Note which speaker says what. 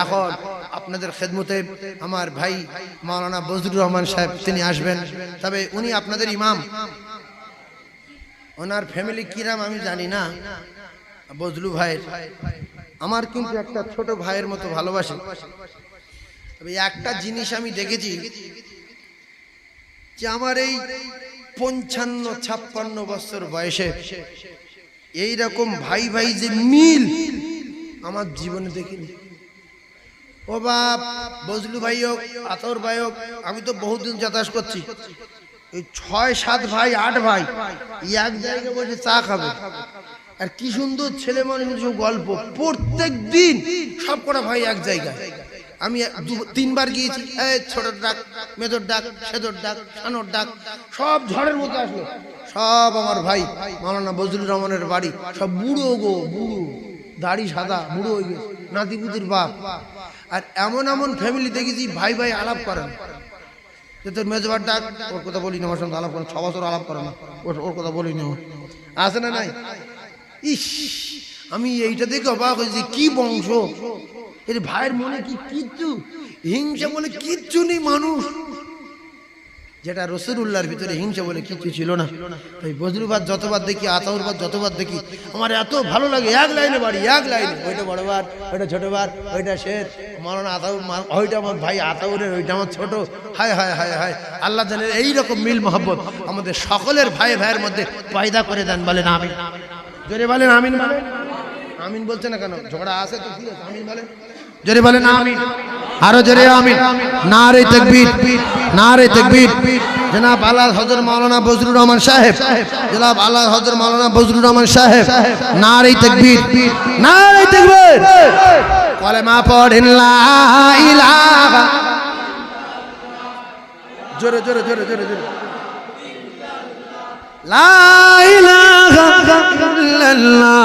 Speaker 1: এখন আপনাদের খেদমতে আমার ভাই মাওলানা বজলুর রহমান সাহেব তিনি আসবেন। তবে উনি আপনাদের ইমাম, ওনার ফ্যামিলি কিরাম আমি জানি না। বজলু ভাইয়ের আমার কিন্তু একটা ছোট ভাইয়ের মতো ভালোবাসে। তবে একটা জিনিস আমি দেখেছি যে আমার এই 55-56 বছর বয়সে এইরকম ভাই ভাই যে মিল আমার জীবনে দেখিনি। ও বাপ, বজলু ভাই হোক, আতর ভাই হোক, আমি তো বহুদিন যাতায়াত করছি, এই 6-7 ভাই 8 ভাই এক জায়গায় বসে চা খাবে। আর কি সুন্দর ছেলে মানুষ গল্প, প্রত্যেক দিন সব কটা ভাই এক জায়গায়। আমি 3বার গিয়েছি, ছোটর ডাক, মেজর ডাক, সেদর ডাক, সানোর ডাক, সব ঝড়ের মতো আসলো। সব আমার ভাই মাওলানা বজলুর রহমানের বাড়ি, সব বুড়ো গো, বুড়ো, দাড়ি সাদা, বুড়ো হয়ে গেছে, নাতিপুতির বাপ। আর এমন এমন ফ্যামিলি দেখেছি ভাই ভাই আলাপ করেন, যে তোর মেজবার ডাক, ওর কথা বলি না, আমার সঙ্গে আলাপ করেন, 6 বছর আলাপ করে না, ওর কথা বলি না, আছে না নাই? ইস, আমি এইটা দেখে অবাক হয়েছি, কি বংশ এর ভাইয়ের মনে, কি কিচ্ছু হিংসা বলে কিচ্ছু নেই। মানুষ যেটা রসুলুল্লাহর ভিতরে হিংসা বলে কিচ্ছু ছিল না। তাই বজলুবাদ যতবার দেখি, আতাউরবাদ যতবার দেখি, আমার এত ভালো লাগে। এক লাইনে বাড়ি, এক লাইনে, ওইটা বড়বার, ওইটা ছোটবার, ওইটা শের মাওলানা আতাউর, ওইটা আমার ভাই আতাউরের, ওইটা আমার ছোট। হায় হায় হায় হায়, আল্লাহ জানেন এইরকম মিল মহব্বত আমাদের সকলের ভাই ভাইয়ের মধ্যে পয়দা করে দেন। বলেন আমিন, জোরে বলেন আমিন। বলেন আমিন, বলছে না কেন? ঝগড়া আছে তো, কি আছে? আমিন বলেন, জোরে বলেন আমিন, আরো জোরে আমিন। নারে তাকবীর, নারে তাকবীর। জনাব আলা হযরত মাওলানা বজলুর রহমান সাহেব, জনাব আলা হযরত মাওলানা বজলুর রহমান সাহেব, নারে তাকবীর, নারে তাকবীর। কলেমা পড়েন লা ইলাহা, জোরে জোরে জোরে জোরে জোরে, লা ইলাহা ইল্লাল্লাহ